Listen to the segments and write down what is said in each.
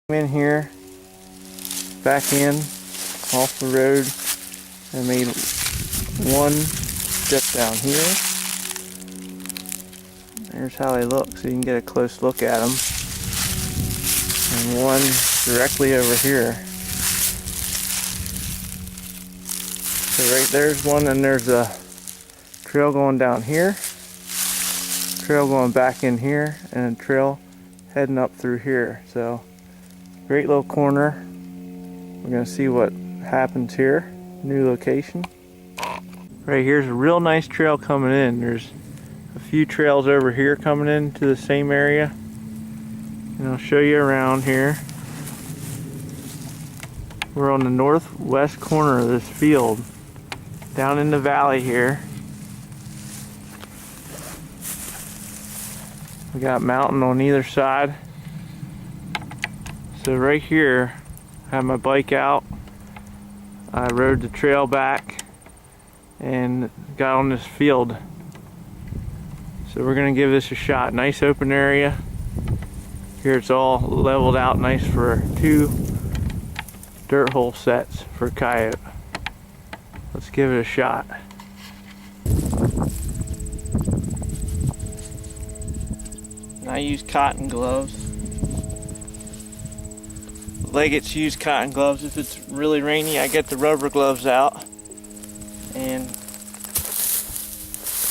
In here, back in, off the road, and made one step down here. There's how they look, so you can get a close look at them. And one directly over here. So right there's one, and there's a trail going down here, trail going back in here, and a trail heading up through here. So great little corner. We're going to see what happens here. New location. Right here's a real nice trail coming in. There's a few trails over here coming into the same area. And I'll show you around here. We're on the northwest corner of this field. Down in the valley here. We got mountain on either side. So right here, I have my bike out. I rode the trail back and got on this field. So we're gonna give this a shot. Nice open area. Here it's all leveled out nice for 2 dirt hole sets for coyote. Let's give it a shot. And I use cotton gloves. Leggett's use cotton gloves. If it's really rainy, I get the rubber gloves out and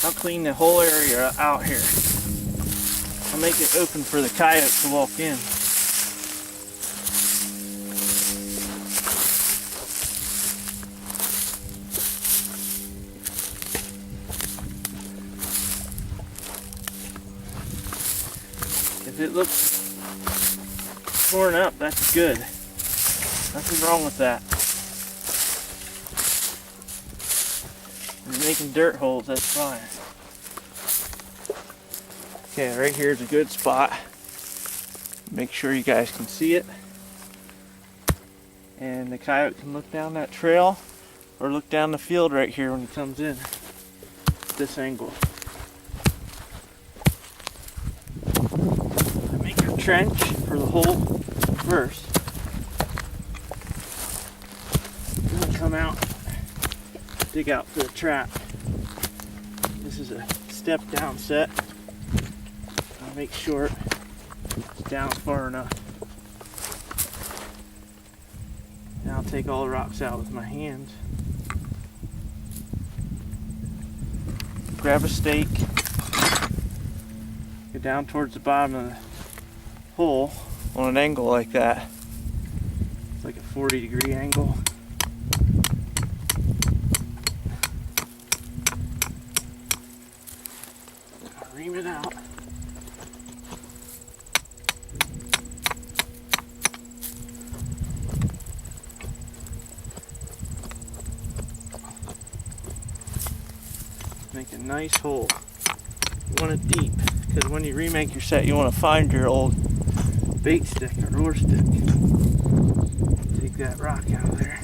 I'll clean the whole area out here. I'll make it open for the coyote to walk in. If it looks torn up, that's good. Nothing wrong with that. If you're making dirt holes, that's fine. Okay, right here is a good spot. Make sure you guys can see it. And the coyote can look down that trail or look down the field right here when he comes in. This angle. I make a trench for the hole first. Then come out, dig out for the trap. This is a step down set. I'll make sure it's down far enough. Now I'll take all the rocks out with my hands. Grab a stake. Go down towards the bottom of the hole on an angle like that. It's like a 40-degree angle. I'll ream it out. Make a nice hole. You want it deep, because when you remake your set, you want to find your old bait stick or lure stick. Take that rock out of there.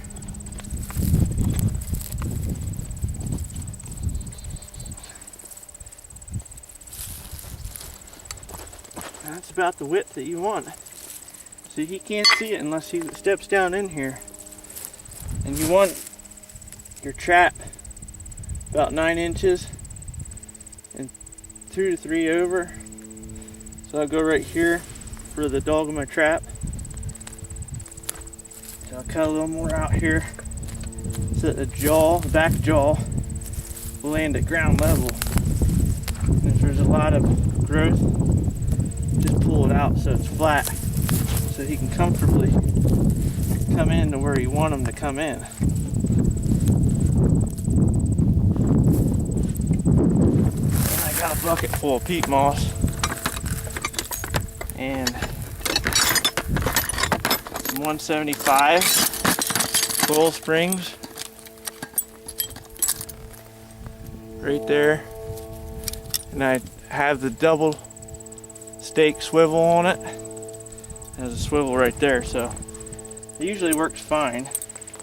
That's about the width that you want. So he can't see it unless he steps down in here. And you want your trap about 9 inches and 2 to 3 over. So I'll go right here for the dog in my trap. So I'll cut a little more out here so that the back jaw will land at ground level. And if there's a lot of growth, just pull it out so it's flat, so he can comfortably come in to where you want him to come in. I got a bucket full of peat moss and some 175 coil springs right there, and I have the double stake swivel on it. There's a swivel right there, so it usually works fine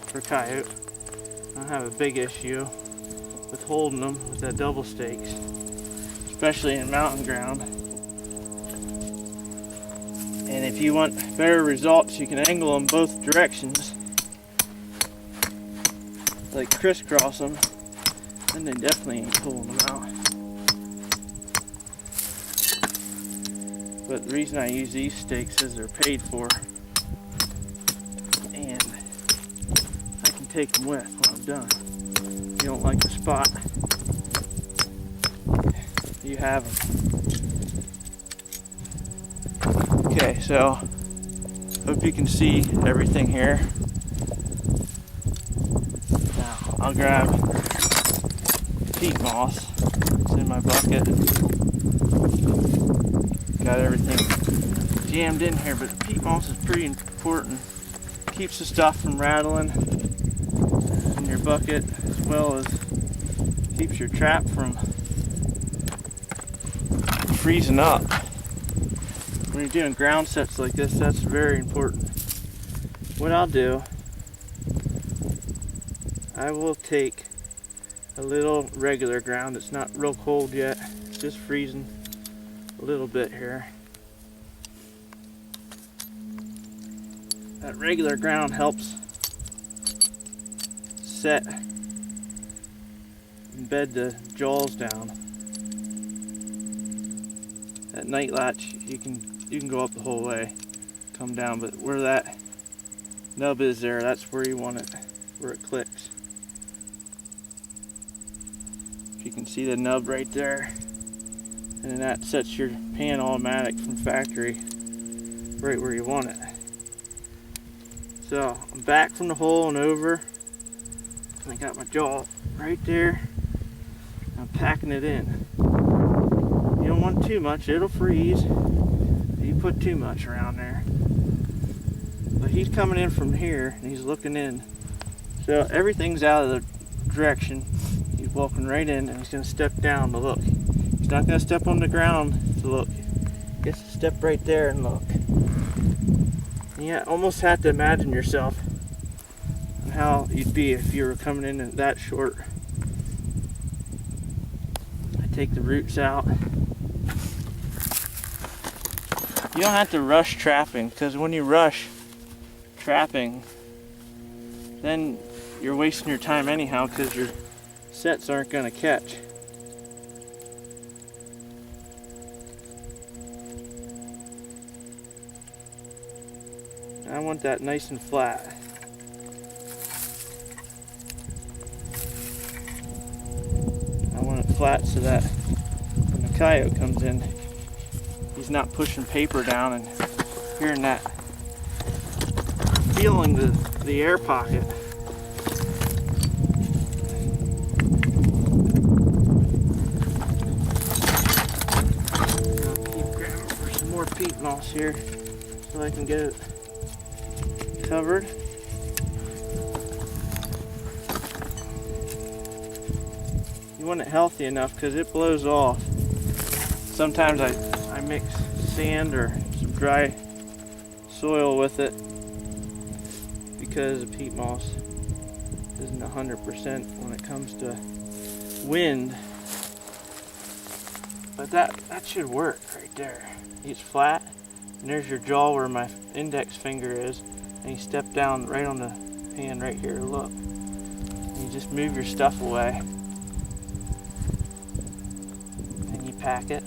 for coyote. I don't have a big issue with holding them with that double stakes, especially in mountain ground. And if you want better results. You can angle them both directions, like crisscross them, then they definitely ain't pulling them out. But the reason I use these stakes is they're paid for, and I can take them with when I'm done. If you don't like the spot, you have them. Okay, so hope you can see everything here. Now I'll grab peat moss. It's in my bucket. Got everything jammed in here, but peat moss is pretty important. Keeps the stuff from rattling in your bucket, as well as keeps your trap from freezing up. When you're doing ground sets like this, that's very important. What I'll do, I will take a little regular ground. It's not real cold yet, it's just freezing a little bit here. That regular ground helps set and bed the jaws down. That night latch, you can go up the whole way, come down, but where that nub is there, that's where you want it, where it clicks. You can see the nub right there, and then that sets your pan automatic from factory right where you want it. So I'm back from the hole and over, and I got my jaw right there. I'm packing it in. You don't want too much, it'll freeze. You put too much around there. But he's coming in from here and he's looking in. So everything's out of the direction. He's walking right in and he's going to step down to look. He's not going to step on the ground to look. He has to step right there and look. And you almost have to imagine yourself and how you'd be if you were coming in that short. I take the roots out. You don't have to rush trapping, because when you rush trapping, then you're wasting your time anyhow, because your sets aren't going to catch. I want that nice and flat. I want it flat so that when the coyote comes in, he's not pushing paper down and hearing that, feeling the air pocket. I'll keep grabbing for some more peat moss here so I can get it covered. You want it healthy enough because it blows off. Sometimes I mix sand or some dry soil with it because the peat moss isn't 100% when it comes to wind. But that should work right there. He's flat, and there's your jaw where my index finger is, and you step down right on the pan right here, look. And you just move your stuff away, and you pack it.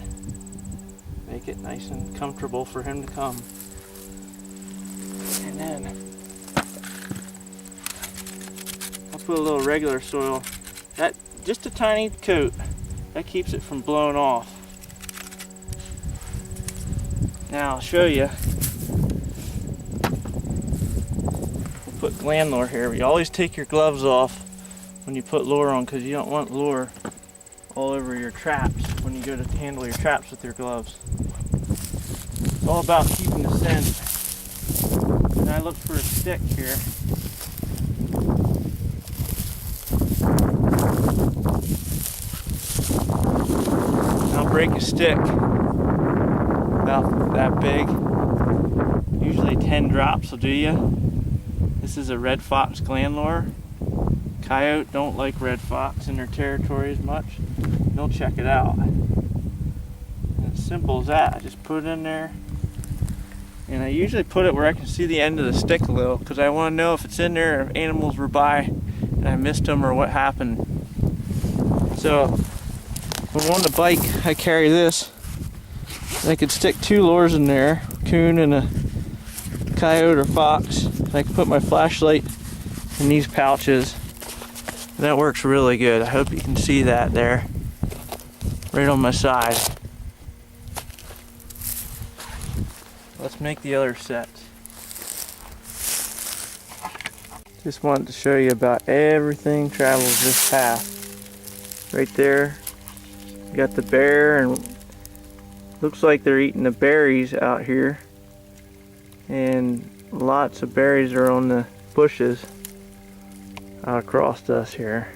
Make it nice and comfortable for him to come. And then I'll put a little regular soil. That just a tiny coat. That keeps it from blowing off. Now I'll show you. We'll put gland lure here. You always take your gloves off when you put lure on, because you don't want lure all over your traps when you go to handle your traps with your gloves. It's all about keeping the scent. And I look for a stick here. I'll break a stick about that big. Usually 10 drops will do you. This is a red fox gland lure. Coyote don't like red fox in their territory as much. They'll check it out. And it's simple as that. I just put it in there And I usually put it where I can see the end of the stick a little, because I want to know if it's in there, if animals were by and I missed them or what happened. So when I'm on the bike, I carry this. I could stick 2 lures in there, coon and a coyote or fox. I can put my flashlight in these pouches. And that works really good. I hope you can see that there, right on my side. Let's make the other set. Just wanted to show you about everything travels this path. Right there, you got the bear, and looks like they're eating the berries out here. And lots of berries are on the bushes out across us here.